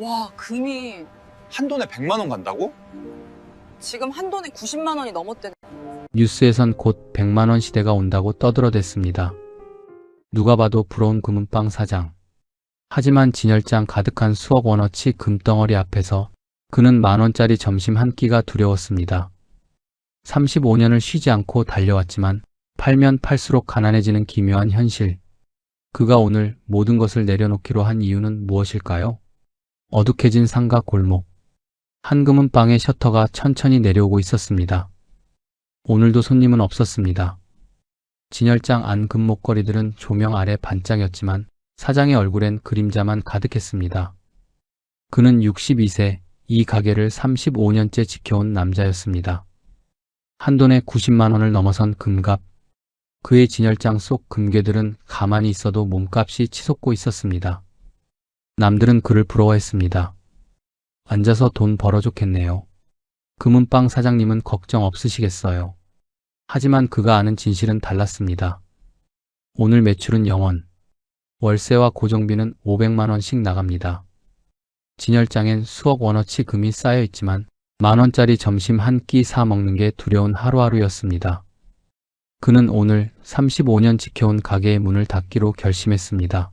와, 금이 한돈에 100만 원 간다고? 지금 한 돈에 90만 원이 넘었대네. 뉴스에선 곧 100만 원 시대가 온다고 떠들어댔습니다. 누가 봐도 부러운 금은방 사장. 하지만 진열장 가득한 수억 원어치 금덩어리 앞에서 그는 만원짜리 점심 한 끼가 두려웠습니다. 35년을 쉬지 않고 달려왔지만 팔면 팔수록 가난해지는 기묘한 현실. 그가 오늘 모든 것을 내려놓기로 한 이유는 무엇일까요? 어둑해진 상가 골목. 한 금은방의 셔터가 천천히 내려오고 있었습니다. 오늘도 손님은 없었습니다. 진열장 안 금목걸이들은 조명 아래 반짝였지만 사장의 얼굴엔 그림자만 가득했습니다. 그는 62세, 이 가게를 35년째 지켜온 남자였습니다. 한돈에 90만 원을 넘어선 금값. 그의 진열장 속 금괴들은 가만히 있어도 몸값이 치솟고 있었습니다. 남들은 그를 부러워했습니다. 앉아서 돈 벌어 좋겠네요. 금은방 사장님은 걱정 없으시겠어요. 하지만 그가 아는 진실은 달랐습니다. 오늘 매출은 0원. 월세와 고정비는 500만 원씩 나갑니다. 진열장엔 수억 원어치 금이 쌓여 있지만 만원짜리 점심 한 끼 사 먹는 게 두려운 하루하루였습니다. 그는 오늘 35년 지켜온 가게의 문을 닫기로 결심했습니다.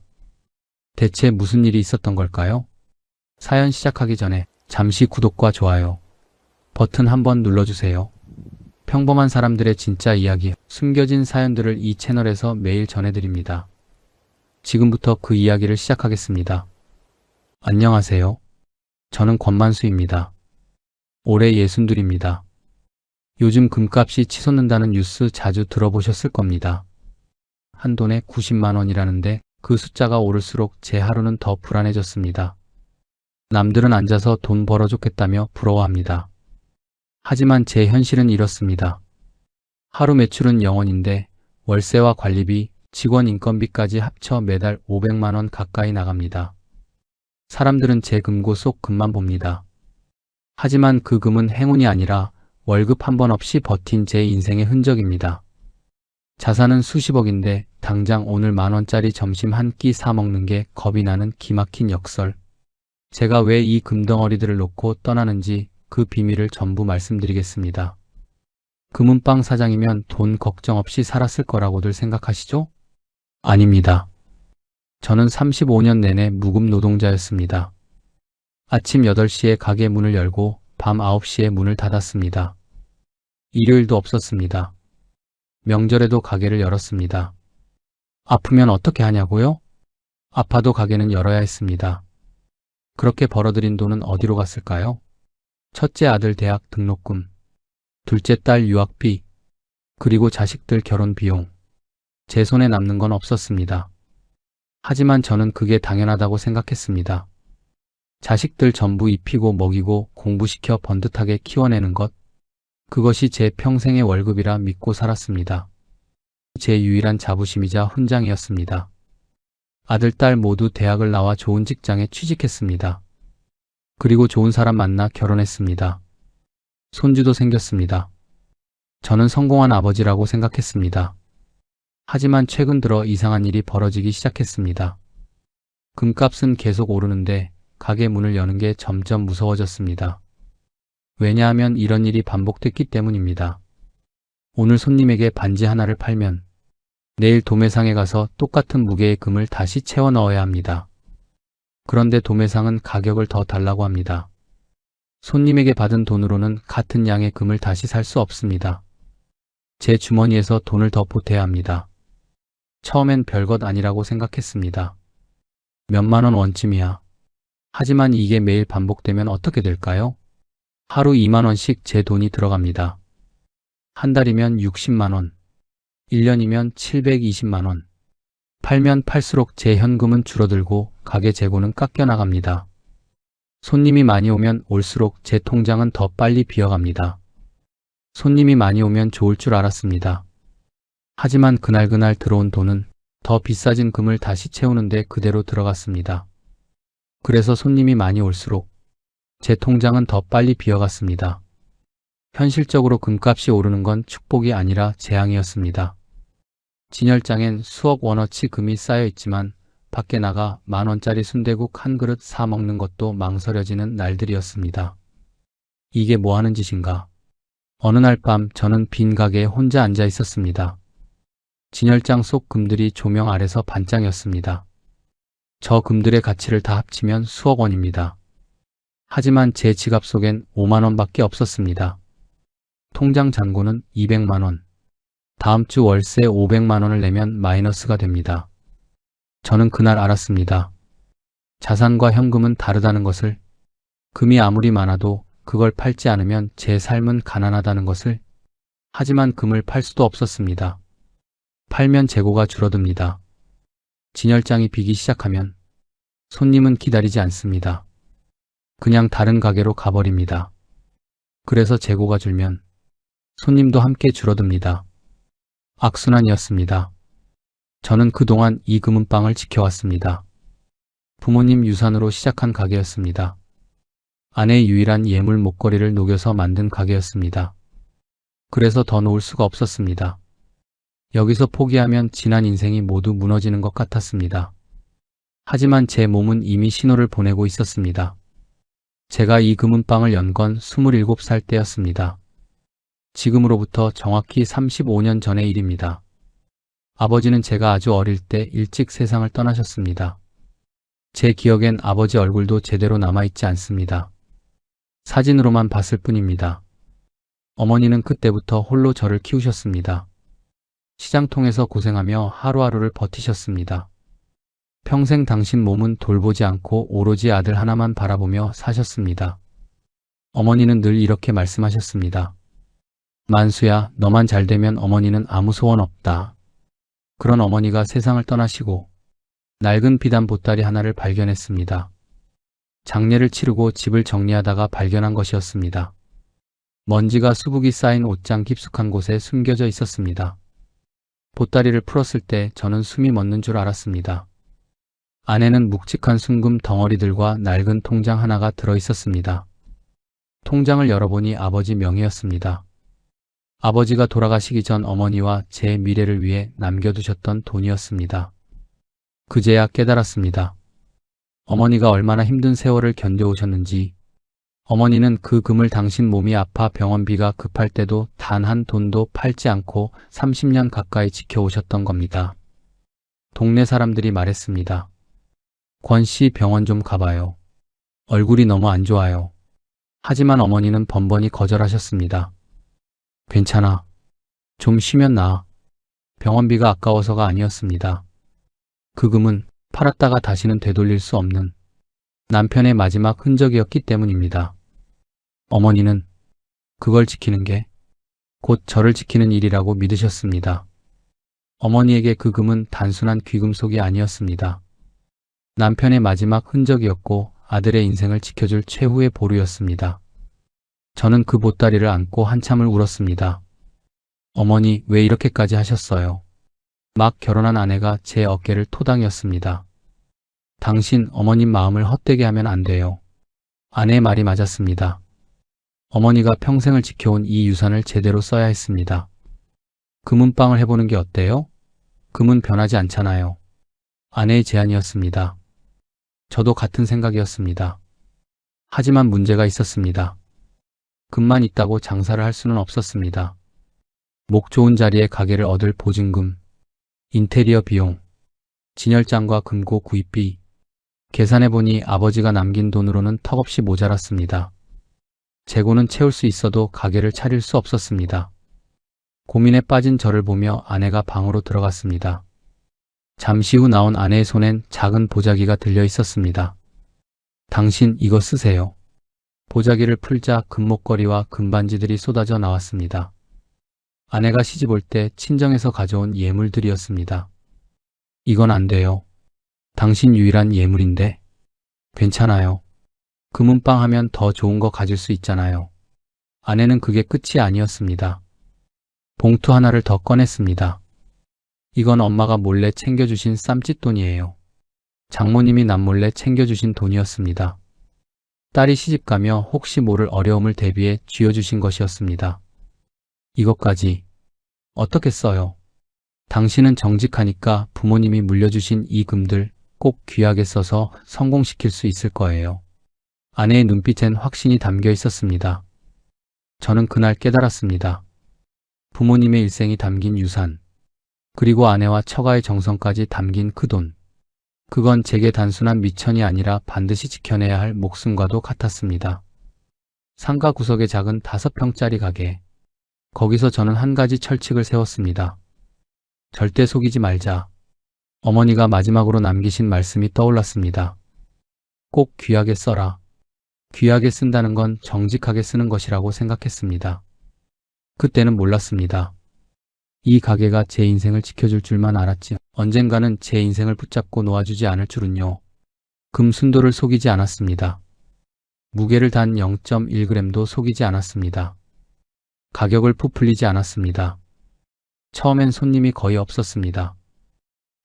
대체 무슨 일이 있었던 걸까요? 사연 시작하기 전에 잠시 구독과 좋아요 버튼 한번 눌러주세요. 평범한 사람들의 진짜 이야기, 숨겨진 사연들을 이 채널에서 매일 전해드립니다. 지금부터 그 이야기를 시작하겠습니다. 안녕하세요. 저는 권만수입니다. 올해 62입니다. 요즘 금값이 치솟는다는 뉴스 자주 들어보셨을 겁니다. 한돈에 90만 원이라는데 그 숫자가 오를수록 제 하루는 더 불안해졌습니다. 남들은 앉아서 돈 벌어줬겠다며 부러워합니다. 하지만 제 현실은 이렇습니다. 하루 매출은 0원인데 월세와 관리비, 직원 인건비까지 합쳐 매달 500만 원 가까이 나갑니다. 사람들은 제 금고 속 금만 봅니다. 하지만 그 금은 행운이 아니라 월급 한 번 없이 버틴 제 인생의 흔적입니다. 자산은 수십억인데 당장 오늘 만원짜리 점심 한 끼 사 먹는 게 겁이 나는 기막힌 역설. 제가 왜 이 금덩어리들을 놓고 떠나는지 그 비밀을 전부 말씀드리겠습니다. 금은방 사장이면 돈 걱정 없이 살았을 거라고들 생각하시죠? 아닙니다. 저는 35년 내내 무급 노동자였습니다. 아침 8시에 가게 문을 열고 밤 9시에 문을 닫았습니다. 일요일도 없었습니다. 명절에도 가게를 열었습니다. 아프면 어떻게 하냐고요? 아파도 가게는 열어야 했습니다. 그렇게 벌어들인 돈은 어디로 갔을까요? 첫째 아들 대학 등록금, 둘째 딸 유학비, 그리고 자식들 결혼 비용. 제 손에 남는 건 없었습니다. 하지만 저는 그게 당연하다고 생각했습니다. 자식들 전부 입히고 먹이고 공부시켜 번듯하게 키워내는 것, 그것이 제 평생의 월급이라 믿고 살았습니다. 제 유일한 자부심이자 훈장이었습니다. 아들, 딸 모두 대학을 나와 좋은 직장에 취직했습니다. 그리고 좋은 사람 만나 결혼했습니다. 손주도 생겼습니다. 저는 성공한 아버지라고 생각했습니다. 하지만 최근 들어 이상한 일이 벌어지기 시작했습니다. 금값은 계속 오르는데 가게 문을 여는 게 점점 무서워졌습니다. 왜냐하면 이런 일이 반복됐기 때문입니다. 오늘 손님에게 반지 하나를 팔면 내일 도매상에 가서 똑같은 무게의 금을 다시 채워 넣어야 합니다. 그런데 도매상은 가격을 더 달라고 합니다. 손님에게 받은 돈으로는 같은 양의 금을 다시 살 수 없습니다. 제 주머니에서 돈을 더 보태야 합니다. 처음엔 별것 아니라고 생각했습니다. 몇만 원 원쯤이야. 하지만 이게 매일 반복되면 어떻게 될까요? 하루 2만 원씩 제 돈이 들어갑니다. 한 달이면 60만 원, 1년이면 720만 원. 팔면 팔수록 제 현금은 줄어들고 가게 재고는 깎여나갑니다. 손님이 많이 오면 올수록 제 통장은 더 빨리 비어갑니다. 손님이 많이 오면 좋을 줄 알았습니다. 하지만 그날 들어온 돈은 더 비싸진 금을 다시 채우는데 그대로 들어갔습니다. 그래서 손님이 많이 올수록 제 통장은 더 빨리 비어갔습니다. 현실적으로 금값이 오르는 건 축복이 아니라 재앙이었습니다. 진열장엔 수억 원어치 금이 쌓여 있지만 밖에 나가 10,000원짜리 순대국 한 그릇 사 먹는 것도 망설여지는 날들이었습니다. 이게 뭐 하는 짓인가? 어느 날 밤 저는 빈 가게에 혼자 앉아 있었습니다. 진열장 속 금들이 조명 아래서 반짝였습니다. 저 금들의 가치를 다 합치면 수억 원입니다. 하지만 제 지갑 속엔 5만 원밖에 없었습니다. 통장 잔고는 200만 원. 다음 주 월세 500만 원을 내면 마이너스가 됩니다. 저는 그날 알았습니다. 자산과 현금은 다르다는 것을, 금이 아무리 많아도 그걸 팔지 않으면 제 삶은 가난하다는 것을. 하지만 금을 팔 수도 없었습니다. 팔면 재고가 줄어듭니다. 진열장이 비기 시작하면 손님은 기다리지 않습니다. 그냥 다른 가게로 가버립니다. 그래서 재고가 줄면 손님도 함께 줄어듭니다. 악순환이었습니다. 저는 그동안 이 금은방을 지켜왔습니다. 부모님 유산으로 시작한 가게였습니다. 아내의 유일한 예물 목걸이를 녹여서 만든 가게였습니다. 그래서 더 놓을 수가 없었습니다. 여기서 포기하면 지난 인생이 모두 무너지는 것 같았습니다. 하지만 제 몸은 이미 신호를 보내고 있었습니다. 제가 이 금은방을 연 건 27살 때였습니다. 지금으로부터 정확히 35년 전의 일입니다. 아버지는 제가 아주 어릴 때 일찍 세상을 떠나셨습니다. 제 기억엔 아버지 얼굴도 제대로 남아있지 않습니다. 사진으로만 봤을 뿐입니다. 어머니는 그때부터 홀로 저를 키우셨습니다. 시장통에서 고생하며 하루하루를 버티셨습니다. 평생 당신 몸은 돌보지 않고 오로지 아들 하나만 바라보며 사셨습니다. 어머니는 늘 이렇게 말씀하셨습니다. 만수야, 너만 잘 되면 어머니는 아무 소원 없다. 그런 어머니가 세상을 떠나시고 낡은 비단 보따리 하나를 발견했습니다. 장례를 치르고 집을 정리하다가 발견한 것이었습니다. 먼지가 수북이 쌓인 옷장 깊숙한 곳에 숨겨져 있었습니다. 보따리를 풀었을 때 저는 숨이 멎는 줄 알았습니다. 안에는 묵직한 순금 덩어리들과 낡은 통장 하나가 들어 있었습니다. 통장을 열어보니 아버지 명의였습니다. 아버지가 돌아가시기 전 어머니와 제 미래를 위해 남겨두셨던 돈이었습니다. 그제야 깨달았습니다. 어머니가 얼마나 힘든 세월을 견뎌오셨는지. 어머니는 그 금을 당신 몸이 아파 병원비가 급할 때도 단 한 돈도 팔지 않고 30년 가까이 지켜오셨던 겁니다. 동네 사람들이 말했습니다. 권 씨 병원 좀 가봐요. 얼굴이 너무 안 좋아요. 하지만 어머니는 번번이 거절하셨습니다. 괜찮아. 좀 쉬면 나아. 병원비가 아까워서가 아니었습니다. 그 금은 팔았다가 다시는 되돌릴 수 없는 남편의 마지막 흔적이었기 때문입니다. 어머니는 그걸 지키는 게 곧 저를 지키는 일이라고 믿으셨습니다. 어머니에게 그 금은 단순한 귀금속이 아니었습니다. 남편의 마지막 흔적이었고 아들의 인생을 지켜줄 최후의 보루였습니다. 저는 그 보따리를 안고 한참을 울었습니다. 어머니, 왜 이렇게까지 하셨어요? 막 결혼한 아내가 제 어깨를 토당이었습니다. 당신 어머님 마음을 헛되게 하면 안 돼요. 아내의 말이 맞았습니다. 어머니가 평생을 지켜온 이 유산을 제대로 써야 했습니다. 금은방을 해보는 게 어때요? 금은 변하지 않잖아요. 아내의 제안이었습니다. 저도 같은 생각이었습니다. 하지만 문제가 있었습니다. 금만 있다고 장사를 할 수는 없었습니다. 목 좋은 자리에 가게를 얻을 보증금, 인테리어 비용, 진열장과 금고 구입비, 계산해보니 아버지가 남긴 돈으로는 턱없이 모자랐습니다. 재고는 채울 수 있어도 가게를 차릴 수 없었습니다. 고민에 빠진 저를 보며 아내가 방으로 들어갔습니다. 잠시 후 나온 아내의 손엔 작은 보자기가 들려 있었습니다. 당신 이거 쓰세요. 보자기를 풀자 금목걸이와 금반지들이 쏟아져 나왔습니다. 아내가 시집 올 때 친정에서 가져온 예물들이었습니다. 이건 안 돼요. 당신 유일한 예물인데. 괜찮아요. 금은방 하면 더 좋은 거 가질 수 있잖아요. 아내는 그게 끝이 아니었습니다. 봉투 하나를 더 꺼냈습니다. 이건 엄마가 몰래 챙겨주신 쌈짓돈이에요. 장모님이 남몰래 챙겨주신 돈이었습니다. 딸이 시집가며 혹시 모를 어려움을 대비해 쥐어주신 것이었습니다. 이것까지 어떻게 써요? 당신은 정직하니까 부모님이 물려주신 이 금들 꼭 귀하게 써서 성공시킬 수 있을 거예요. 아내의 눈빛엔 확신이 담겨 있었습니다. 저는 그날 깨달았습니다. 부모님의 일생이 담긴 유산, 그리고 아내와 처가의 정성까지 담긴 그 돈. 그건 제게 단순한 미천이 아니라 반드시 지켜내야 할 목숨과도 같았습니다. 상가 구석의 작은 5평짜리 가게. 거기서 저는 한 가지 철칙을 세웠습니다. 절대 속이지 말자. 어머니가 마지막으로 남기신 말씀이 떠올랐습니다. 꼭 귀하게 써라. 귀하게 쓴다는 건 정직하게 쓰는 것이라고 생각했습니다. 그때는 몰랐습니다. 이 가게가 제 인생을 지켜줄 줄만 알았지 언젠가는 제 인생을 붙잡고 놓아주지 않을 줄은요. 금 순도를 속이지 않았습니다. 무게를 단 0.1g도 속이지 않았습니다. 가격을 부풀리지 않았습니다. 처음엔 손님이 거의 없었습니다.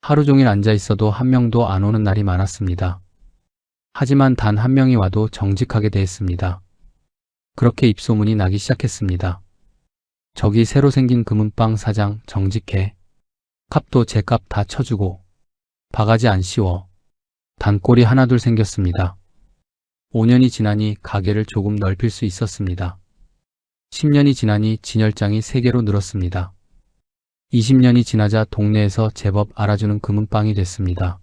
하루 종일 앉아 있어도 한 명도 안 오는 날이 많았습니다. 하지만 단 한 명이 와도 정직하게 대했습니다. 그렇게 입소문이 나기 시작했습니다. 저기 새로 생긴 금은빵 사장 정직해. 값도 제 값 다 쳐주고. 바가지 안 씌워. 단골이 하나둘 생겼습니다. 5년이 지나니 가게를 조금 넓힐 수 있었습니다. 10년이 지나니 진열장이 3개로 늘었습니다. 20년이 지나자 동네에서 제법 알아주는 금은빵이 됐습니다.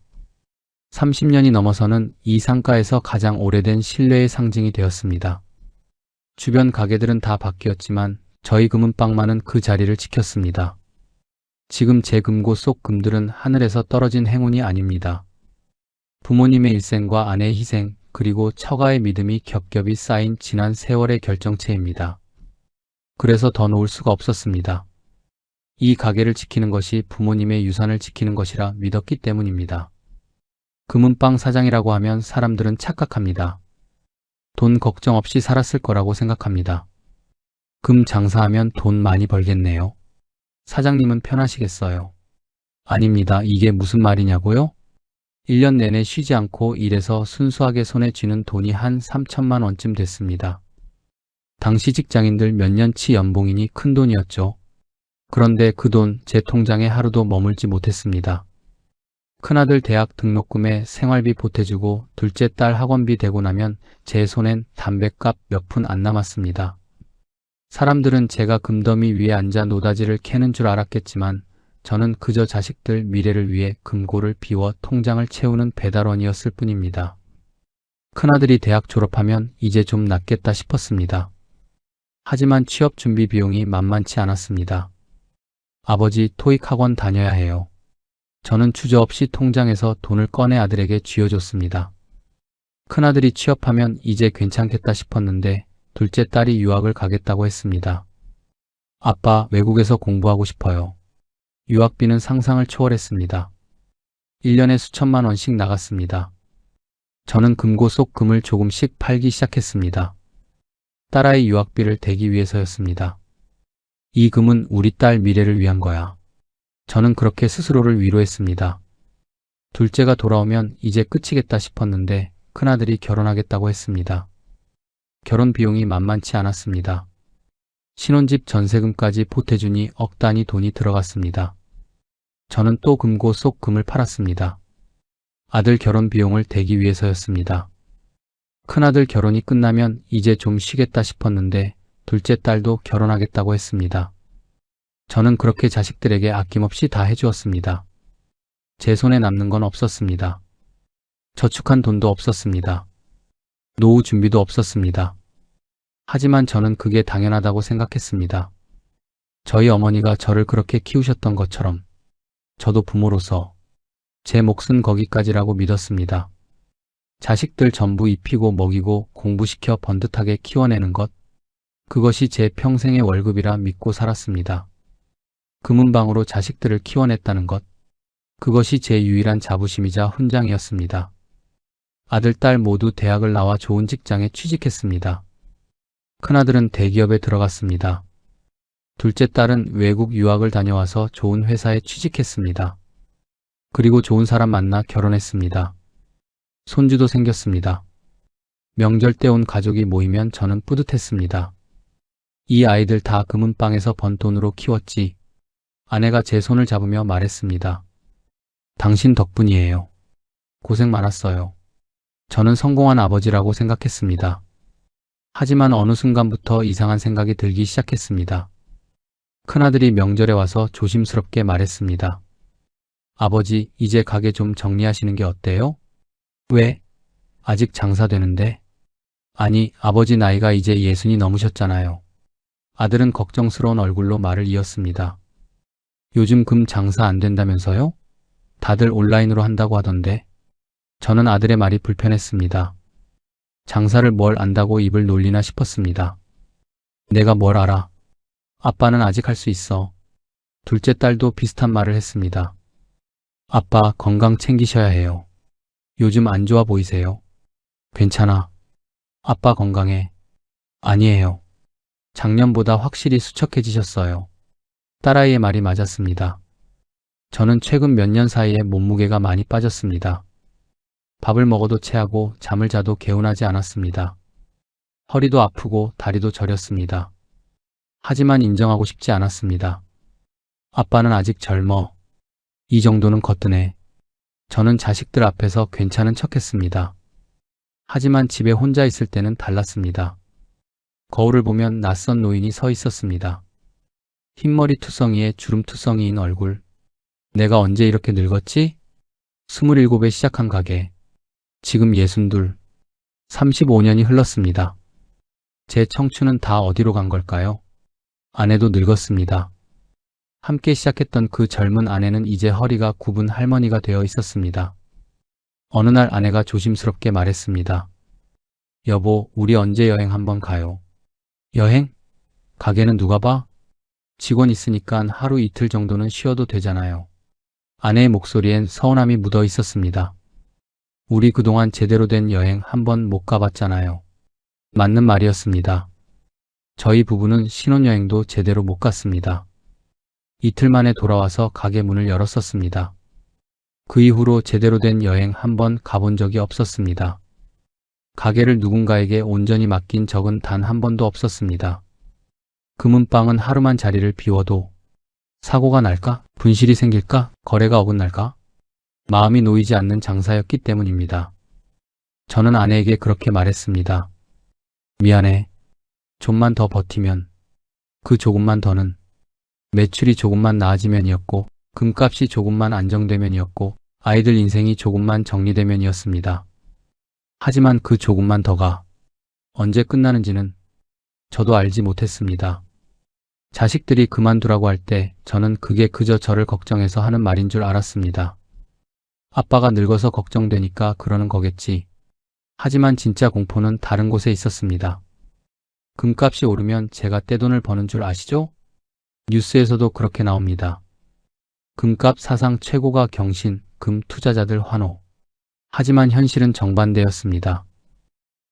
30년이 넘어서는 이 상가에서 가장 오래된 신뢰의 상징이 되었습니다. 주변 가게들은 다 바뀌었지만 저희 금은빵만은 그 자리를 지켰습니다. 지금 제 금고 속 금들은 하늘에서 떨어진 행운이 아닙니다. 부모님의 일생과 아내의 희생, 그리고 처가의 믿음이 겹겹이 쌓인 지난 세월의 결정체입니다. 그래서 더 놓을 수가 없었습니다. 이 가게를 지키는 것이 부모님의 유산을 지키는 것이라 믿었기 때문입니다. 금은빵 사장이라고 하면 사람들은 착각합니다. 돈 걱정 없이 살았을 거라고 생각합니다. 금 장사하면 돈 많이 벌겠네요. 사장님은 편하시겠어요. 아닙니다. 이게 무슨 말이냐고요? 1년 내내 쉬지 않고 일해서 순수하게 손에 쥐는 돈이 한 3천만 원쯤 됐습니다. 당시 직장인들 몇 년치 연봉이니 큰 돈이었죠. 그런데 그 돈 제 통장에 하루도 머물지 못했습니다. 큰아들 대학 등록금에 생활비 보태주고 둘째 딸 학원비 대고 나면 제 손엔 담뱃값 몇 푼 안 남았습니다. 사람들은 제가 금더미 위에 앉아 노다지를 캐는 줄 알았겠지만 저는 그저 자식들 미래를 위해 금고를 비워 통장을 채우는 배달원이었을 뿐입니다. 큰아들이 대학 졸업하면 이제 좀 낫겠다 싶었습니다. 하지만 취업 준비 비용이 만만치 않았습니다. 아버지 토익 학원 다녀야 해요. 저는 주저없이 통장에서 돈을 꺼내 아들에게 쥐어줬습니다. 큰아들이 취업하면 이제 괜찮겠다 싶었는데 둘째 딸이 유학을 가겠다고 했습니다. 아빠, 외국에서 공부하고 싶어요. 유학비는 상상을 초월했습니다. 1년에 수천만 원씩 나갔습니다. 저는 금고 속 금을 조금씩 팔기 시작했습니다. 딸아이 유학비를 대기 위해서였습니다. 이 금은 우리 딸 미래를 위한 거야. 저는 그렇게 스스로를 위로했습니다. 둘째가 돌아오면 이제 끝이겠다 싶었는데 큰아들이 결혼하겠다고 했습니다. 결혼 비용이 만만치 않았습니다. 신혼집 전세금까지 보태주니 억 단위 돈이 들어갔습니다. 저는 또 금고 속 금을 팔았습니다. 아들 결혼 비용을 대기 위해서였습니다. 큰아들 결혼이 끝나면 이제 좀 쉬겠다 싶었는데 둘째 딸도 결혼하겠다고 했습니다. 저는 그렇게 자식들에게 아낌없이 다 해주었습니다. 제 손에 남는 건 없었습니다. 저축한 돈도 없었습니다. 노후 준비도 없었습니다. 하지만 저는 그게 당연하다고 생각했습니다. 저희 어머니가 저를 그렇게 키우셨던 것처럼 저도 부모로서 제 몫은 거기까지라고 믿었습니다. 자식들 전부 입히고 먹이고 공부시켜 번듯하게 키워내는 것, 그것이 제 평생의 월급이라 믿고 살았습니다. 금은방으로 자식들을 키워냈다는 것, 그것이 제 유일한 자부심이자 훈장이었습니다. 아들, 딸 모두 대학을 나와 좋은 직장에 취직했습니다. 큰아들은 대기업에 들어갔습니다. 둘째 딸은 외국 유학을 다녀와서 좋은 회사에 취직했습니다. 그리고 좋은 사람 만나 결혼했습니다. 손주도 생겼습니다. 명절 때 온 가족이 모이면 저는 뿌듯했습니다. 이 아이들 다 금은방에서 번 돈으로 키웠지. 아내가 제 손을 잡으며 말했습니다. 당신 덕분이에요. 고생 많았어요. 저는 성공한 아버지라고 생각했습니다. 하지만 어느 순간부터 이상한 생각이 들기 시작했습니다. 큰아들이 명절에 와서 조심스럽게 말했습니다. 아버지, 이제 가게 좀 정리하시는 게 어때요? 왜? 아직 장사되는데? 아니, 아버지 나이가 이제 60이 넘으셨잖아요. 아들은 걱정스러운 얼굴로 말을 이었습니다. 요즘 금 장사 안 된다면서요? 다들 온라인으로 한다고 하던데. 저는 아들의 말이 불편했습니다. 장사를 뭘 안다고 입을 놀리나 싶었습니다. 내가 뭘 알아? 아빠는 아직 할 수 있어. 둘째 딸도 비슷한 말을 했습니다. 아빠, 건강 챙기셔야 해요. 요즘 안 좋아 보이세요? 괜찮아. 아빠 건강해. 아니에요. 작년보다 확실히 수척해지셨어요. 딸아이의 말이 맞았습니다. 저는 최근 몇 년 사이에 몸무게가 많이 빠졌습니다. 밥을 먹어도 체하고 잠을 자도 개운하지 않았습니다. 허리도 아프고 다리도 저렸습니다. 하지만 인정하고 싶지 않았습니다. 아빠는 아직 젊어. 이 정도는 거뜬해. 저는 자식들 앞에서 괜찮은 척했습니다. 하지만 집에 혼자 있을 때는 달랐습니다. 거울을 보면 낯선 노인이 서 있었습니다. 흰머리 투성이에 주름 투성이인 얼굴. 내가 언제 이렇게 늙었지? 27에 시작한 가게. 지금 62, 35년이 흘렀습니다. 제 청춘은 다 어디로 간 걸까요? 아내도 늙었습니다. 함께 시작했던 그 젊은 아내는 이제 허리가 굽은 할머니가 되어 있었습니다. 어느 날 아내가 조심스럽게 말했습니다. 여보, 우리 언제 여행 한번 가요? 여행? 가게는 누가 봐? 직원 있으니까 하루 이틀 정도는 쉬어도 되잖아요. 아내의 목소리엔 서운함이 묻어 있었습니다. 우리 그동안 제대로 된 여행 한번 못 가봤잖아요. 맞는 말이었습니다. 저희 부부는 신혼여행도 제대로 못 갔습니다. 이틀 만에 돌아와서 가게 문을 열었었습니다. 그 이후로 제대로 된 여행 한번 가본 적이 없었습니다. 가게를 누군가에게 온전히 맡긴 적은 단 한 번도 없었습니다. 금은방은 하루만 자리를 비워도 사고가 날까? 분실이 생길까? 거래가 어긋날까? 마음이 놓이지 않는 장사였기 때문입니다. 저는 아내에게 그렇게 말했습니다. 미안해. 좀만 더 버티면, 그 조금만 더는 매출이 조금만 나아지면이었고, 금값이 조금만 안정되면이었고, 아이들 인생이 조금만 정리되면이었습니다. 하지만 그 조금만 더가 언제 끝나는지는 저도 알지 못했습니다. 자식들이 그만두라고 할 때 저는 그게 그저 저를 걱정해서 하는 말인 줄 알았습니다. 아빠가 늙어서 걱정되니까 그러는 거겠지. 하지만 진짜 공포는 다른 곳에 있었습니다. 금값이 오르면 제가 떼돈을 버는 줄 아시죠? 뉴스에서도 그렇게 나옵니다. 금값 사상 최고가 경신, 금 투자자들 환호. 하지만 현실은 정반대였습니다.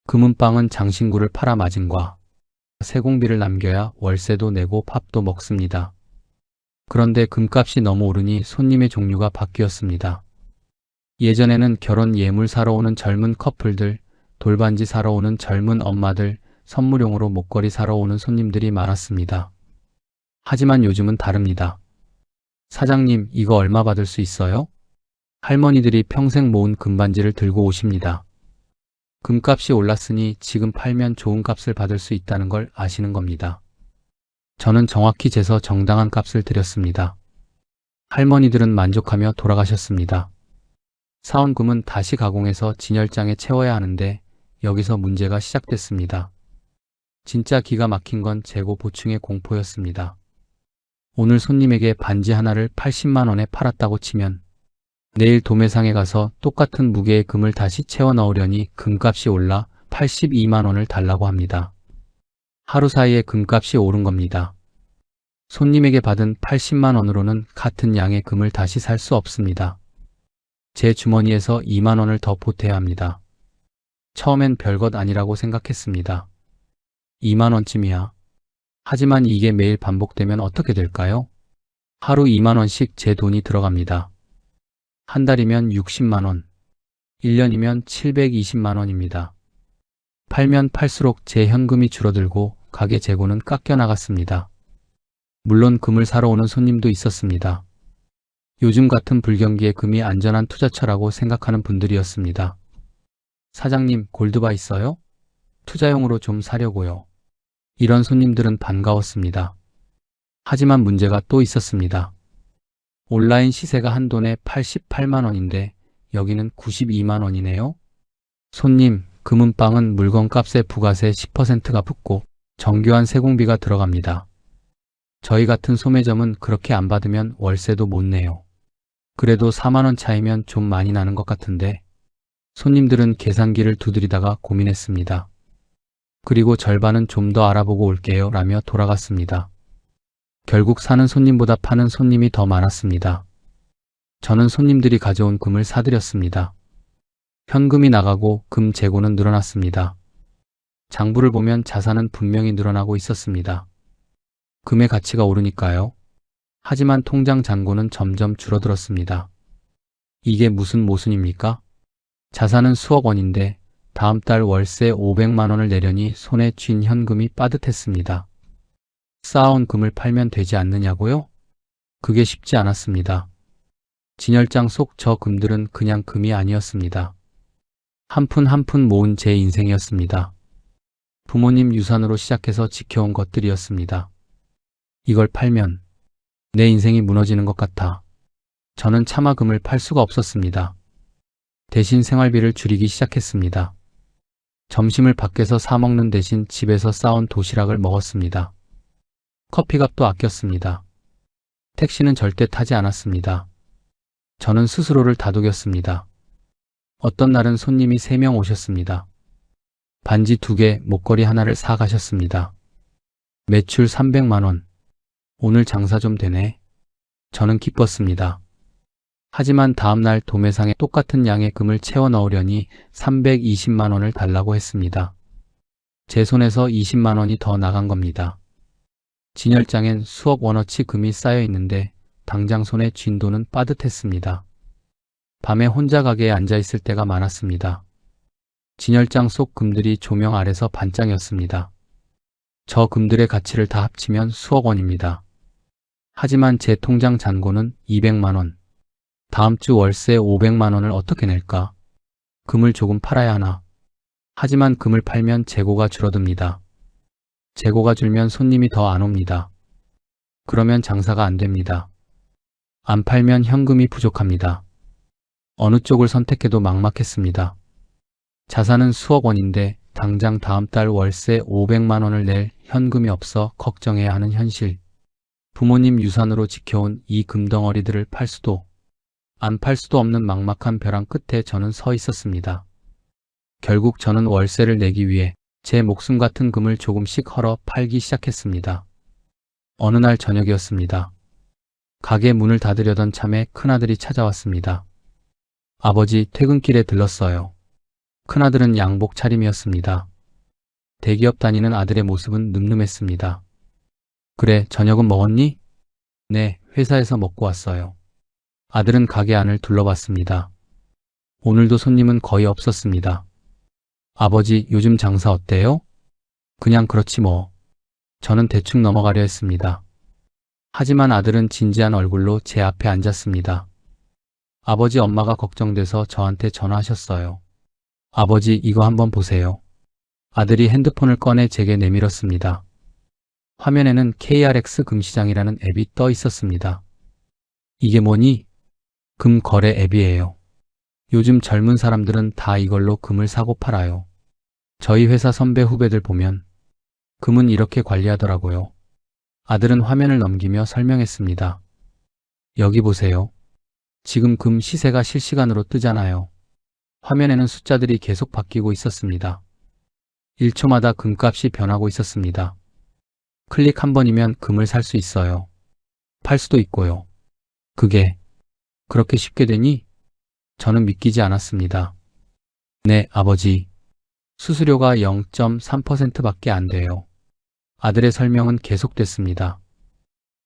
금은방은 장신구를 팔아 마진과 세공비를 남겨야 월세도 내고 밥도 먹습니다. 그런데 금값이 너무 오르니 손님의 종류가 바뀌었습니다. 예전에는 결혼 예물 사러 오는 젊은 커플들, 돌반지 사러 오는 젊은 엄마들, 선물용으로 목걸이 사러 오는 손님들이 많았습니다. 하지만 요즘은 다릅니다. 사장님, 이거 얼마 받을 수 있어요? 할머니들이 평생 모은 금반지를 들고 오십니다. 금값이 올랐으니 지금 팔면 좋은 값을 받을 수 있다는 걸 아시는 겁니다. 저는 정확히 재서 정당한 값을 드렸습니다. 할머니들은 만족하며 돌아가셨습니다. 사온 금은 다시 가공해서 진열장에 채워야 하는데 여기서 문제가 시작됐습니다. 진짜 기가 막힌 건 재고 보충의 공포였습니다. 오늘 손님에게 반지 하나를 80만 원에 팔았다고 치면 내일 도매상에 가서 똑같은 무게의 금을 다시 채워 넣으려니 금값이 올라 82만 원을 달라고 합니다. 하루 사이에 금값이 오른 겁니다. 손님에게 받은 80만 원으로는 같은 양의 금을 다시 살 수 없습니다. 제 주머니에서 2만 원을 더 보태야 합니다. 처음엔 별것 아니라고 생각했습니다. 2만 원쯤이야. 하지만 이게 매일 반복되면 어떻게 될까요? 하루 2만 원씩 제 돈이 들어갑니다. 한 달이면 60만 원, 1년이면 720만 원입니다. 팔면 팔수록 제 현금이 줄어들고 가게 재고는 깎여 나갔습니다. 물론 금을 사러 오는 손님도 있었습니다. 요즘 같은 불경기에 금이 안전한 투자처라고 생각하는 분들이었습니다. 사장님, 골드바 있어요? 투자용으로 좀 사려고요. 이런 손님들은 반가웠습니다. 하지만 문제가 또 있었습니다. 온라인 시세가 한 돈에 88만 원인데 여기는 92만 원이네요. 손님, 금은방은 물건값에 부가세 10%가 붙고 정교한 세공비가 들어갑니다. 저희 같은 소매점은 그렇게 안 받으면 월세도 못 내요. 그래도 4만 원 차이면 좀 많이 나는 것 같은데 손님들은 계산기를 두드리다가 고민했습니다. 그리고 절반은 좀 더 알아보고 올게요 라며 돌아갔습니다. 결국 사는 손님보다 파는 손님이 더 많았습니다. 저는 손님들이 가져온 금을 사드렸습니다. 현금이 나가고 금 재고는 늘어났습니다. 장부를 보면 자산은 분명히 늘어나고 있었습니다. 금의 가치가 오르니까요. 하지만 통장 잔고는 점점 줄어들었습니다. 이게 무슨 모순입니까? 자산은 수억 원인데 다음 달 월세 500만 원을 내려니 손에 쥔 현금이 빠듯했습니다. 쌓아온 금을 팔면 되지 않느냐고요? 그게 쉽지 않았습니다. 진열장 속 저 금들은 그냥 금이 아니었습니다. 한 푼 한 푼 모은 제 인생이었습니다. 부모님 유산으로 시작해서 지켜온 것들이었습니다. 이걸 팔면 내 인생이 무너지는 것 같아 저는 차마 금을 팔 수가 없었습니다. 대신 생활비를 줄이기 시작했습니다. 점심을 밖에서 사 먹는 대신 집에서 싸온 도시락을 먹었습니다. 커피값도 아꼈습니다. 택시는 절대 타지 않았습니다. 저는 스스로를 다독였습니다. 어떤 날은 손님이 3명 오셨습니다. 반지 2개, 목걸이 하나를 사 가셨습니다. 매출 300만 원. 오늘 장사 좀 되네. 저는 기뻤습니다. 하지만 다음날 도매상에 똑같은 양의 금을 채워 넣으려니 320만 원을 달라고 했습니다. 제 손에서 20만 원이 더 나간 겁니다. 진열장엔 수억 원어치 금이 쌓여 있는데 당장 손에 쥔 돈은 빠듯했습니다. 밤에 혼자 가게에 앉아 있을 때가 많았습니다. 진열장 속 금들이 조명 아래서 반짝였습니다. 저 금들의 가치를 다 합치면 수억 원입니다. 하지만 제 통장 잔고는 200만 원. 다음 주 월세 500만 원을 어떻게 낼까? 금을 조금 팔아야 하나? 하지만 금을 팔면 재고가 줄어듭니다. 재고가 줄면 손님이 더 안 옵니다. 그러면 장사가 안 됩니다. 안 팔면 현금이 부족합니다. 어느 쪽을 선택해도 막막했습니다. 자산은 수억 원인데 당장 다음 달 월세 500만 원을 낼 현금이 없어 걱정해야 하는 현실. 부모님 유산으로 지켜온 이 금덩어리들을 팔 수도 안 팔 수도 없는 막막한 벼랑 끝에 저는 서 있었습니다. 결국 저는 월세를 내기 위해 제 목숨 같은 금을 조금씩 헐어 팔기 시작했습니다. 어느 날 저녁이었습니다. 가게 문을 닫으려던 참에 큰아들이 찾아왔습니다. 아버지, 퇴근길에 들렀어요. 큰아들은 양복 차림이었습니다. 대기업 다니는 아들의 모습은 늠름했습니다. 그래, 저녁은 먹었니? 네, 회사에서 먹고 왔어요. 아들은 가게 안을 둘러봤습니다. 오늘도 손님은 거의 없었습니다. 아버지, 요즘 장사 어때요? 그냥 그렇지 뭐. 저는 대충 넘어가려 했습니다. 하지만 아들은 진지한 얼굴로 제 앞에 앉았습니다. 아버지, 엄마가 걱정돼서 저한테 전화하셨어요. 아버지, 이거 한번 보세요. 아들이 핸드폰을 꺼내 제게 내밀었습니다. 화면에는 KRX 금시장이라는 앱이 떠 있었습니다. 이게 뭐니? 금 거래 앱이에요. 요즘 젊은 사람들은 다 이걸로 금을 사고 팔아요. 저희 회사 선배 후배들 보면 금은 이렇게 관리하더라고요. 아들은 화면을 넘기며 설명했습니다. 여기 보세요. 지금 금 시세가 실시간으로 뜨잖아요. 화면에는 숫자들이 계속 바뀌고 있었습니다. 1초마다 금값이 변하고 있었습니다. 클릭 한 번이면 금을 살 수 있어요. 팔 수도 있고요. 그게 그렇게 쉽게 되니? 저는 믿기지 않았습니다. 네, 아버지. 수수료가 0.3%밖에 안 돼요. 아들의 설명은 계속됐습니다.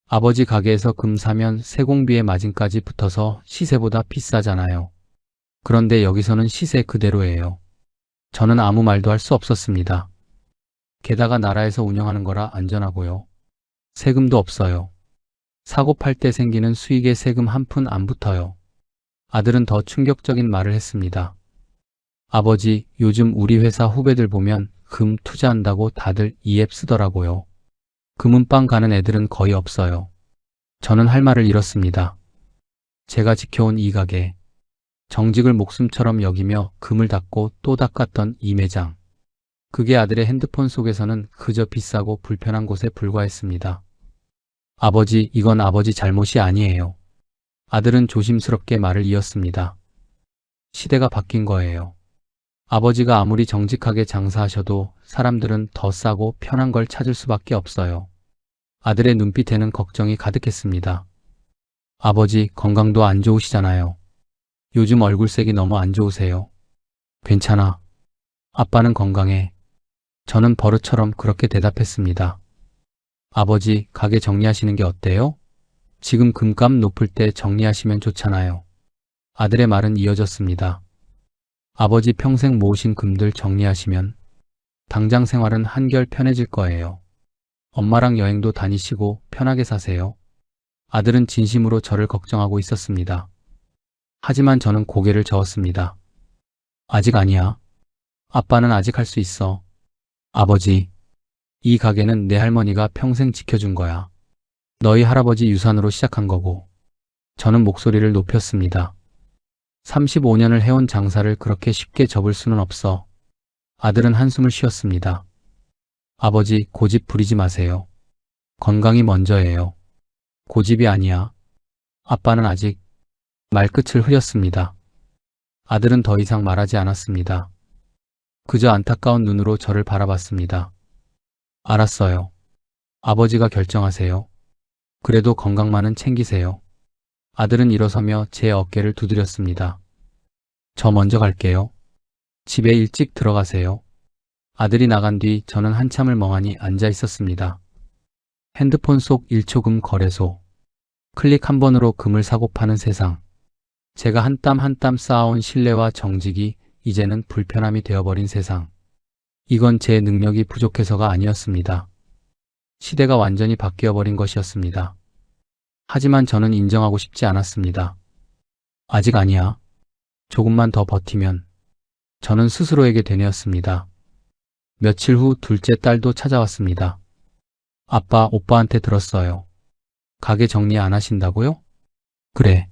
아버지 가게에서 금 사면 세공비의 마진까지 붙어서 시세보다 비싸잖아요. 그런데 여기서는 시세 그대로예요. 저는 아무 말도 할 수 없었습니다. 게다가 나라에서 운영하는 거라 안전하고요. 세금도 없어요. 사고 팔 때 생기는 수익에 세금 한 푼 안 붙어요. 아들은 더 충격적인 말을 했습니다. 아버지, 요즘 우리 회사 후배들 보면 금 투자한다고 다들 이 앱 쓰더라고요. 금은방 가는 애들은 거의 없어요. 저는 할 말을 잃었습니다. 제가 지켜온 이 가게, 정직을 목숨처럼 여기며 금을 닦고 또 닦았던 이 매장. 그게 아들의 핸드폰 속에서는 그저 비싸고 불편한 곳에 불과했습니다. 아버지, 이건 아버지 잘못이 아니에요. 아들은 조심스럽게 말을 이었습니다. 시대가 바뀐 거예요. 아버지가 아무리 정직하게 장사하셔도 사람들은 더 싸고 편한 걸 찾을 수밖에 없어요. 아들의 눈빛에는 걱정이 가득했습니다. 아버지, 건강도 안 좋으시잖아요. 요즘 얼굴색이 너무 안 좋으세요. 괜찮아. 아빠는 건강해. 저는 버릇처럼 그렇게 대답했습니다. 아버지, 가게 정리하시는 게 어때요? 지금 금값 높을 때 정리하시면 좋잖아요. 아들의 말은 이어졌습니다. 아버지 평생 모으신 금들 정리하시면 당장 생활은 한결 편해질 거예요. 엄마랑 여행도 다니시고 편하게 사세요. 아들은 진심으로 저를 걱정하고 있었습니다. 하지만 저는 고개를 저었습니다. 아직 아니야. 아빠는 아직 할 수 있어. 아버지, 이 가게는 내 할머니가 평생 지켜준 거야. 너희 할아버지 유산으로 시작한 거고. 저는 목소리를 높였습니다. 35년을 해온 장사를 그렇게 쉽게 접을 수는 없어. 아들은 한숨을 쉬었습니다. 아버지, 고집 부리지 마세요. 건강이 먼저예요. 고집이 아니야. 아빠는 아직 말끝을 흐렸습니다. 아들은 더 이상 말하지 않았습니다. 그저 안타까운 눈으로 저를 바라봤습니다. 알았어요. 아버지가 결정하세요. 그래도 건강만은 챙기세요. 아들은 일어서며 제 어깨를 두드렸습니다. 저 먼저 갈게요. 집에 일찍 들어가세요. 아들이 나간 뒤 저는 한참을 멍하니 앉아 있었습니다. 핸드폰 속 1초금 거래소. 클릭 한 번으로 금을 사고 파는 세상. 제가 한 땀 한 땀 쌓아온 신뢰와 정직이 이제는 불편함이 되어버린 세상. 이건 제 능력이 부족해서가 아니었습니다. 시대가 완전히 바뀌어버린 것이었습니다. 하지만 저는 인정하고 싶지 않았습니다. 아직 아니야. 조금만 더 버티면. 저는 스스로에게 되뇌었습니다. 며칠 후 둘째 딸도 찾아왔습니다. 아빠, 오빠한테 들었어요. 가게 정리 안 하신다고요? 그래.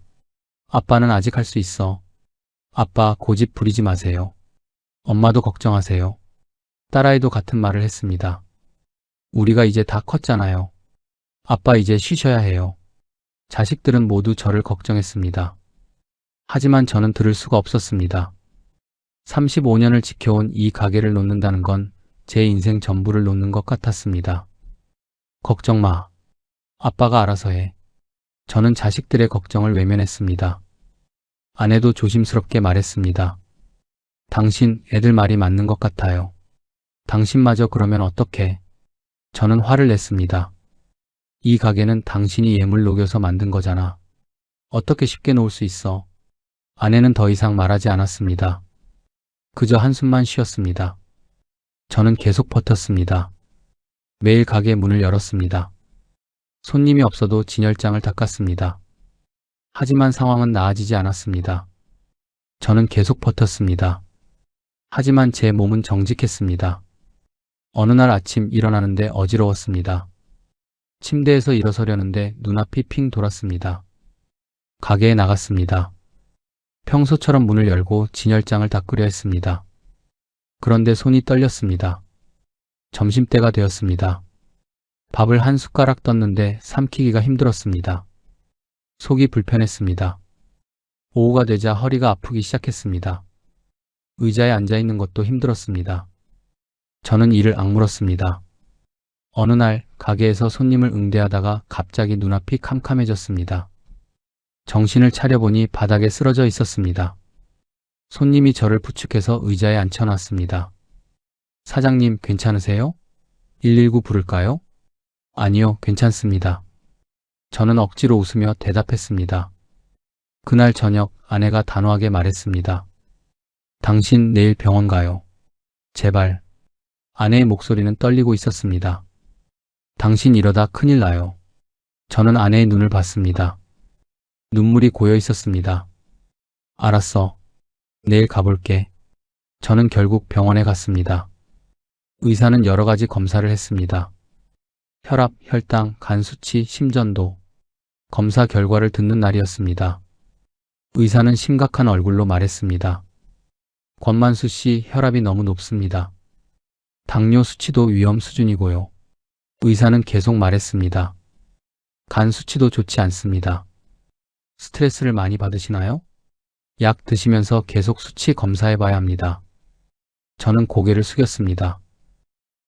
아빠는 아직 할 수 있어. 아빠, 고집 부리지 마세요. 엄마도 걱정하세요. 딸아이도 같은 말을 했습니다. 우리가 이제 다 컸잖아요. 아빠 이제 쉬셔야 해요. 자식들은 모두 저를 걱정했습니다. 하지만 저는 들을 수가 없었습니다. 35년을 지켜온 이 가게를 놓는다는 건 제 인생 전부를 놓는 것 같았습니다. 걱정 마. 아빠가 알아서 해. 저는 자식들의 걱정을 외면했습니다. 아내도 조심스럽게 말했습니다. 당신 애들 말이 맞는 것 같아요. 당신마저 그러면 어떡해? 저는 화를 냈습니다. 이 가게는 당신이 예물 녹여서 만든 거잖아. 어떻게 쉽게 놓을 수 있어? 아내는 더 이상 말하지 않았습니다. 그저 한숨만 쉬었습니다. 저는 계속 버텼습니다. 매일 가게 문을 열었습니다. 손님이 없어도 진열장을 닦았습니다. 하지만 상황은 나아지지 않았습니다. 저는 계속 버텼습니다. 하지만 제 몸은 정직했습니다. 어느 날 아침 일어나는데 어지러웠습니다. 침대에서 일어서려는데 눈앞이 핑 돌았습니다. 가게에 나갔습니다. 평소처럼 문을 열고 진열장을 닦으려 했습니다. 그런데 손이 떨렸습니다. 점심때가 되었습니다. 밥을 한 숟가락 떴는데 삼키기가 힘들었습니다. 속이 불편했습니다. 오후가 되자 허리가 아프기 시작했습니다. 의자에 앉아 있는 것도 힘들었습니다. 저는 이를 악물었습니다. 어느 날 가게에서 손님을 응대하다가 갑자기 눈앞이 캄캄해졌습니다. 정신을 차려보니 바닥에 쓰러져 있었습니다. 손님이 저를 부축해서 의자에 앉혀놨습니다. 사장님, 괜찮으세요? 119 부를까요? 아니요, 괜찮습니다. 저는 억지로 웃으며 대답했습니다. 그날 저녁 아내가 단호하게 말했습니다. 당신 내일 병원 가요. 제발. 아내의 목소리는 떨리고 있었습니다. 당신 이러다 큰일 나요. 저는 아내의 눈을 봤습니다. 눈물이 고여 있었습니다. 알았어. 내일 가볼게. 저는 결국 병원에 갔습니다. 의사는 여러 가지 검사를 했습니다. 혈압, 혈당, 간 수치, 심전도. 검사 결과를 듣는 날이었습니다. 의사는 심각한 얼굴로 말했습니다. 권만수 씨 혈압이 너무 높습니다. 당뇨 수치도 위험 수준이고요. 의사는 계속 말했습니다. 간 수치도 좋지 않습니다. 스트레스를 많이 받으시나요? 약 드시면서 계속 수치 검사해 봐야 합니다. 저는 고개를 숙였습니다.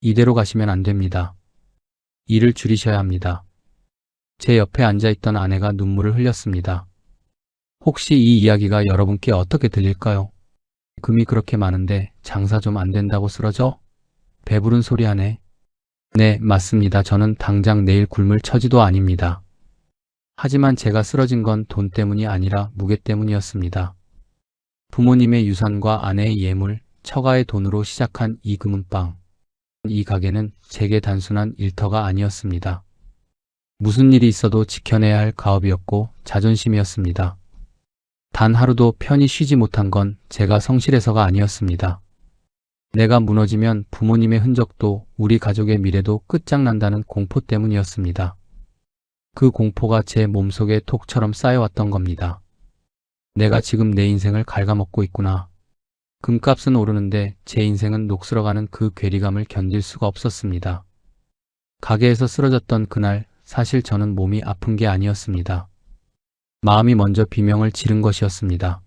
이대로 가시면 안 됩니다. 일을 줄이셔야 합니다. 제 옆에 앉아있던 아내가 눈물을 흘렸습니다. 혹시 이 이야기가 여러분께 어떻게 들릴까요? 금이 그렇게 많은데 장사 좀 안 된다고 쓰러져? 배부른 소리 하네. 네, 맞습니다. 저는 당장 내일 굶을 처지도 아닙니다. 하지만 제가 쓰러진 건 돈 때문이 아니라 무게 때문이었습니다. 부모님의 유산과 아내의 예물, 처가의 돈으로 시작한 이 금은방. 이 가게는 제게 단순한 일터가 아니었습니다. 무슨 일이 있어도 지켜내야 할 가업이었고 자존심이었습니다. 단 하루도 편히 쉬지 못한 건 제가 성실해서가 아니었습니다. 내가 무너지면 부모님의 흔적도 우리 가족의 미래도 끝장난다는 공포 때문이었습니다. 그 공포가 제 몸속에 독처럼 쌓여왔던 겁니다. 내가 지금 내 인생을 갉아먹고 있구나. 금값은 오르는데 제 인생은 녹슬어가는 그 괴리감을 견딜 수가 없었습니다. 가게에서 쓰러졌던 그날 사실 저는 몸이 아픈 게 아니었습니다. 마음이 먼저 비명을 지른 것이었습니다.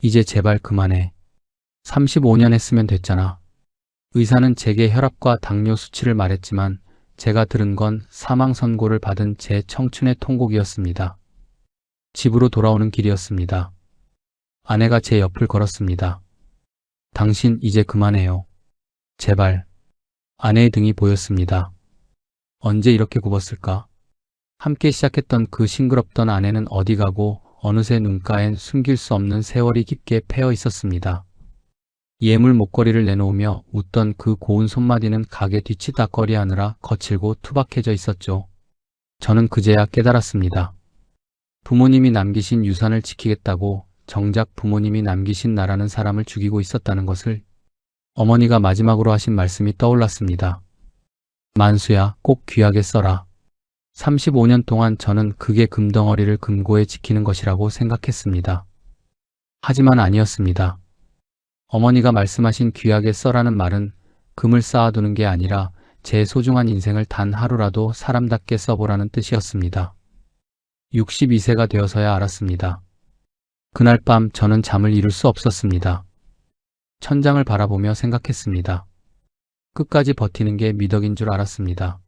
이제 제발 그만해. 35년 했으면 됐잖아. 의사는 제게 혈압과 당뇨 수치를 말했지만 제가 들은 건 사망 선고를 받은 제 청춘의 통곡이었습니다. 집으로 돌아오는 길이었습니다. 아내가 제 옆을 걸었습니다. 당신 이제 그만해요. 제발. 아내의 등이 보였습니다. 언제 이렇게 굽었을까? 함께 시작했던 그 싱그럽던 아내는 어디 가고 어느새 눈가엔 숨길 수 없는 세월이 깊게 패어 있었습니다. 예물 목걸이를 내놓으며 웃던 그 고운 손마디는 가게 뒤치다꺼리 하느라 거칠고 투박해져 있었죠. 저는 그제야 깨달았습니다. 부모님이 남기신 유산을 지키겠다고 정작 부모님이 남기신 나라는 사람을 죽이고 있었다는 것을. 어머니가 마지막으로 하신 말씀이 떠올랐습니다. 만수야, 꼭 귀하게 써라. 35년 동안 저는 그게 금덩어리를 금고에 지키는 것이라고 생각했습니다. 하지만 아니었습니다. 어머니가 말씀하신 귀하게 써라는 말은 금을 쌓아두는 게 아니라 제 소중한 인생을 단 하루라도 사람답게 써보라는 뜻이었습니다. 62세가 되어서야 알았습니다. 그날 밤 저는 잠을 이룰 수 없었습니다. 천장을 바라보며 생각했습니다. 끝까지 버티는 게 미덕인 줄 알았습니다.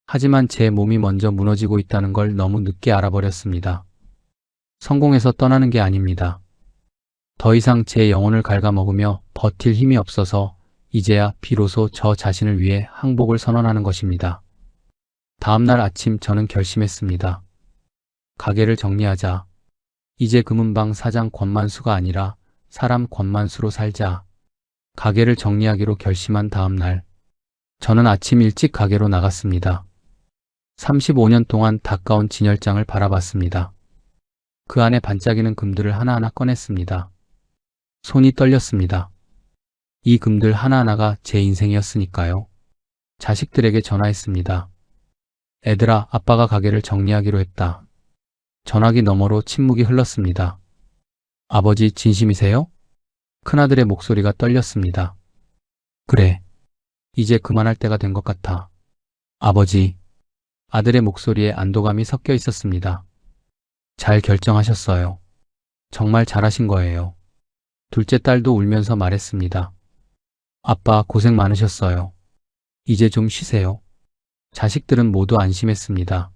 하지만 제 몸이 먼저 무너지고 있다는 걸 너무 늦게 알아버렸습니다. 성공해서 떠나는 게 아닙니다. 더 이상 제 영혼을 갉아먹으며 버틸 힘이 없어서 이제야 비로소 저 자신을 위해 항복을 선언하는 것입니다. 다음 날 아침 저는 결심했습니다. 가게를 정리하자. 이제 금은방 사장 권만수가 아니라 사람 권만수로 살자. 가게를 정리하기로 결심한 다음 날, 저는 아침 일찍 가게로 나갔습니다. 35년 동안 닦아온 진열장을 바라봤습니다. 그 안에 반짝이는 금들을 하나하나 꺼냈습니다. 손이 떨렸습니다. 이 금들 하나하나가 제 인생이었으니까요. 자식들에게 전화했습니다. 애들아, 아빠가 가게를 정리하기로 했다. 전화기 너머로 침묵이 흘렀습니다. 아버지, 진심이세요? 큰아들의 목소리가 떨렸습니다. 그래. 이제 그만할 때가 된 것 같아. 아버지. 아들의 목소리에 안도감이 섞여 있었습니다. 잘 결정하셨어요. 정말 잘하신 거예요. 둘째 딸도 울면서 말했습니다. 아빠, 고생 많으셨어요. 이제 좀 쉬세요. 자식들은 모두 안심했습니다.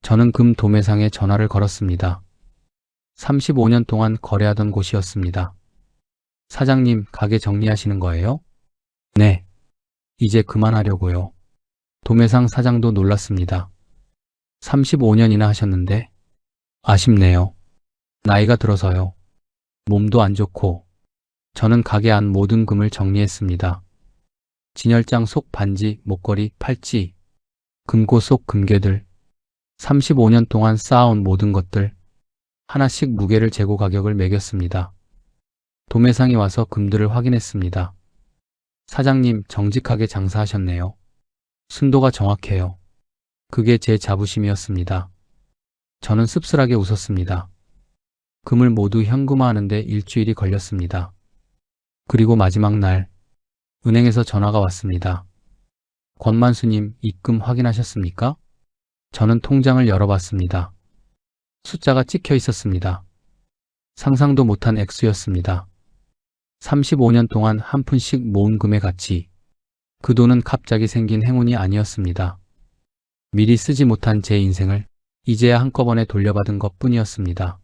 저는 금 도매상에 전화를 걸었습니다. 35년 동안 거래하던 곳이었습니다. 사장님, 가게 정리하시는 거예요? 네. 이제 그만하려고요. 도매상 사장도 놀랐습니다. 35년이나 하셨는데? 아쉽네요. 나이가 들어서요. 몸도 안 좋고. 저는 가게 안 모든 금을 정리했습니다. 진열장 속 반지, 목걸이, 팔찌, 금고 속 금괴들. 35년 동안 쌓아온 모든 것들 하나씩 무게를 재고 가격을 매겼습니다. 도매상이 와서 금들을 확인했습니다. 사장님, 정직하게 장사하셨네요. 순도가 정확해요. 그게 제 자부심이었습니다. 저는 씁쓸하게 웃었습니다. 금을 모두 현금화하는데 일주일이 걸렸습니다. 그리고 마지막 날 은행에서 전화가 왔습니다. 권만수님, 입금 확인하셨습니까? 저는 통장을 열어봤습니다. 숫자가 찍혀 있었습니다. 상상도 못한 액수였습니다. 35년 동안 한 푼씩 모은 금의 가치. 그 돈은 갑자기 생긴 행운이 아니었습니다. 미리 쓰지 못한 제 인생을 이제야 한꺼번에 돌려받은 것뿐이었습니다.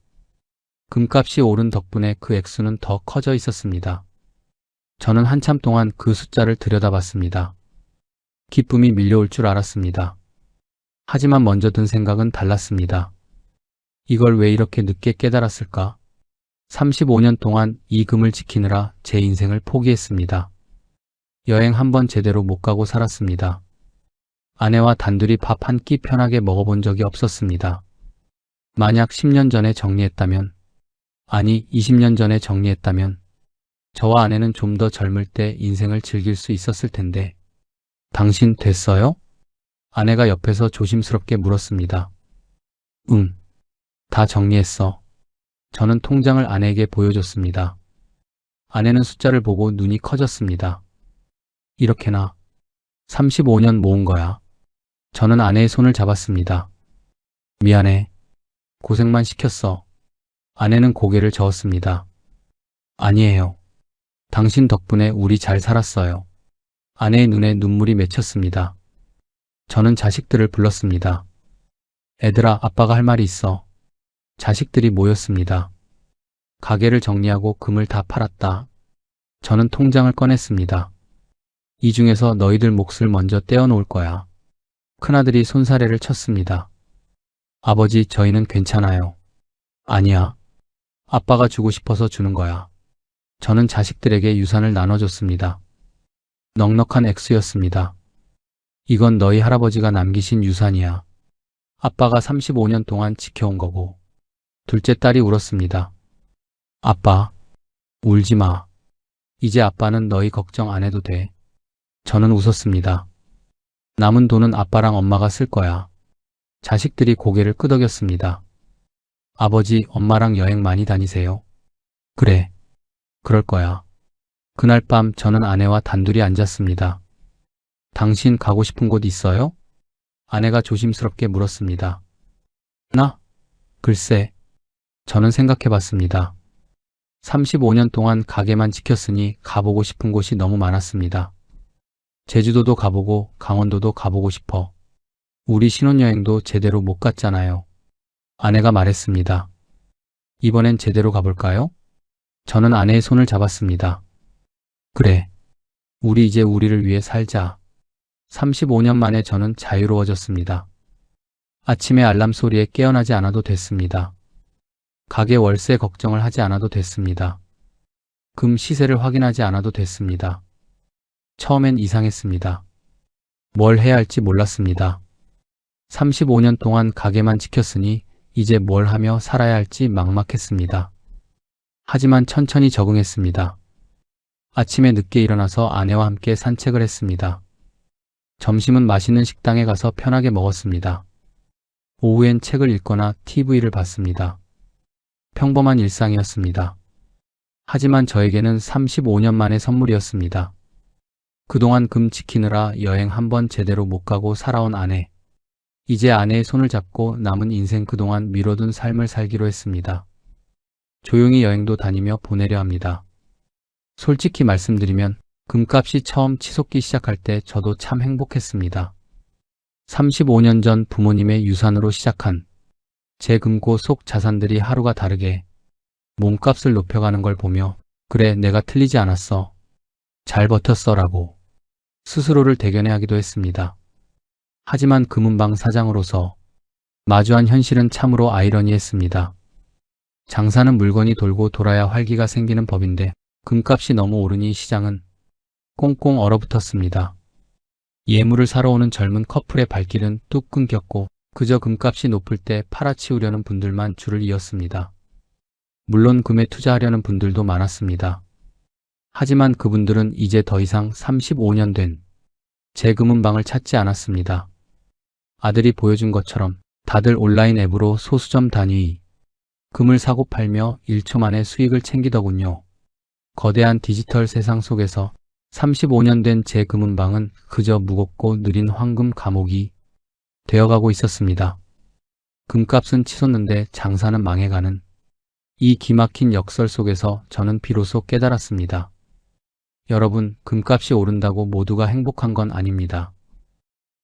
금값이 오른 덕분에 그 액수는 더 커져 있었습니다. 저는 한참 동안 그 숫자를 들여다봤습니다. 기쁨이 밀려올 줄 알았습니다. 하지만 먼저 든 생각은 달랐습니다. 이걸 왜 이렇게 늦게 깨달았을까? 35년 동안 이 금을 지키느라 제 인생을 포기했습니다. 여행 한 번 제대로 못 가고 살았습니다. 아내와 단둘이 밥 한 끼 편하게 먹어본 적이 없었습니다. 만약 10년 전에 정리했다면, 아니 20년 전에 정리했다면 저와 아내는 좀 더 젊을 때 인생을 즐길 수 있었을 텐데. 당신 됐어요? 아내가 옆에서 조심스럽게 물었습니다. 응, 다 정리했어. 저는 통장을 아내에게 보여줬습니다. 아내는 숫자를 보고 눈이 커졌습니다. 이렇게나 35년 모은 거야. 저는 아내의 손을 잡았습니다. 미안해. 고생만 시켰어. 아내는 고개를 저었습니다. 아니에요. 당신 덕분에 우리 잘 살았어요. 아내의 눈에 눈물이 맺혔습니다. 저는 자식들을 불렀습니다. 애들아, 아빠가 할 말이 있어. 자식들이 모였습니다. 가게를 정리하고 금을 다 팔았다. 저는 통장을 꺼냈습니다. 이 중에서 너희들 몫을 먼저 떼어놓을 거야. 큰아들이 손사래를 쳤습니다. 아버지, 저희는 괜찮아요. 아니야. 아빠가 주고 싶어서 주는 거야. 저는 자식들에게 유산을 나눠줬습니다. 넉넉한 액수였습니다. 이건 너희 할아버지가 남기신 유산이야. 아빠가 35년 동안 지켜온 거고. 둘째 딸이 울었습니다. 아빠, 울지 마. 이제 아빠는 너희 걱정 안 해도 돼. 저는 웃었습니다. 남은 돈은 아빠랑 엄마가 쓸 거야. 자식들이 고개를 끄덕였습니다. 아버지, 엄마랑 여행 많이 다니세요? 그래, 그럴 거야. 그날 밤 저는 아내와 단둘이 앉았습니다. 당신 가고 싶은 곳 있어요? 아내가 조심스럽게 물었습니다. 나? 글쎄. 저는 생각해 봤습니다. 35년 동안 가게만 지켰으니 가보고 싶은 곳이 너무 많았습니다. 제주도도 가보고 강원도도 가보고 싶어. 우리 신혼여행도 제대로 못 갔잖아요. 아내가 말했습니다. 이번엔 제대로 가볼까요? 저는 아내의 손을 잡았습니다. 그래. 우리 이제 우리를 위해 살자. 35년 만에 저는 자유로워졌습니다. 아침에 알람 소리에 깨어나지 않아도 됐습니다. 가게 월세 걱정을 하지 않아도 됐습니다. 금 시세를 확인하지 않아도 됐습니다. 처음엔 이상했습니다. 뭘 해야 할지 몰랐습니다. 35년 동안 가게만 지켰으니 이제 뭘 하며 살아야 할지 막막했습니다. 하지만 천천히 적응했습니다. 아침에 늦게 일어나서 아내와 함께 산책을 했습니다. 점심은 맛있는 식당에 가서 편하게 먹었습니다. 오후엔 책을 읽거나 TV를 봤습니다. 평범한 일상이었습니다. 하지만 저에게는 35년 만의 선물이었습니다. 그동안 금 지키느라 여행 한 번 제대로 못 가고 살아온 아내. 이제 아내의 손을 잡고 남은 인생 그동안 미뤄둔 삶을 살기로 했습니다. 조용히 여행도 다니며 보내려 합니다. 솔직히 말씀드리면 금값이 처음 치솟기 시작할 때 저도 참 행복했습니다. 35년 전 부모님의 유산으로 시작한 제 금고 속 자산들이 하루가 다르게 몸값을 높여가는 걸 보며 그래, 내가 틀리지 않았어. 잘 버텼어 라고 스스로를 대견해 하기도 했습니다. 하지만 금은방 사장으로서 마주한 현실은 참으로 아이러니했습니다. 장사는 물건이 돌고 돌아야 활기가 생기는 법인데 금값이 너무 오르니 시장은 꽁꽁 얼어붙었습니다. 예물을 사러 오는 젊은 커플의 발길은 뚝 끊겼고 그저 금값이 높을 때 팔아치우려는 분들만 줄을 이었습니다. 물론 금에 투자하려는 분들도 많았습니다. 하지만 그분들은 이제 더 이상 35년 된 제 금은방을 찾지 않았습니다. 아들이 보여준 것처럼 다들 온라인 앱으로 소수점 단위 금을 사고 팔며 1초 만에 수익을 챙기더군요. 거대한 디지털 세상 속에서 35년 된 제 금은방은 그저 무겁고 느린 황금 감옥이 되어가고 있었습니다. 금값은 치솟는데 장사는 망해가는 이 기막힌 역설 속에서 저는 비로소 깨달았습니다. 여러분, 금값이 오른다고 모두가 행복한 건 아닙니다.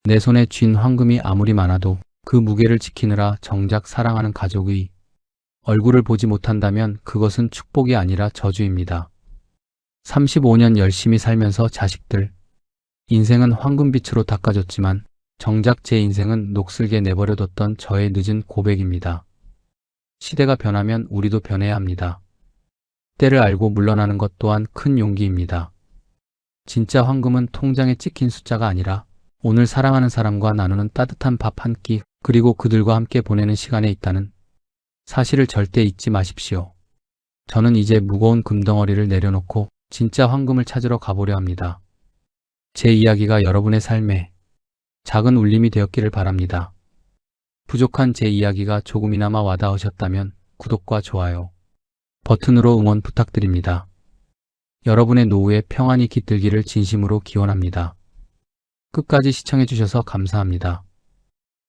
내 손에 쥔 황금이 아무리 많아도 그 무게를 지키느라 정작 사랑하는 가족의 얼굴을 보지 못한다면 그것은 축복이 아니라 저주입니다. 35년 열심히 살면서 자식들 인생은 황금빛으로 닦아줬지만 정작 제 인생은 녹슬게 내버려뒀던 저의 늦은 고백입니다. 시대가 변하면 우리도 변해야 합니다. 때를 알고 물러나는 것 또한 큰 용기입니다. 진짜 황금은 통장에 찍힌 숫자가 아니라 오늘 사랑하는 사람과 나누는 따뜻한 밥 한 끼, 그리고 그들과 함께 보내는 시간에 있다는 사실을 절대 잊지 마십시오. 저는 이제 무거운 금덩어리를 내려놓고 진짜 황금을 찾으러 가보려 합니다. 제 이야기가 여러분의 삶에 작은 울림이 되었기를 바랍니다. 부족한 제 이야기가 조금이나마 와닿으셨다면 구독과 좋아요 버튼으로 응원 부탁드립니다. 여러분의 노후에 평안이 깃들기를 진심으로 기원합니다. 끝까지 시청해주셔서 감사합니다.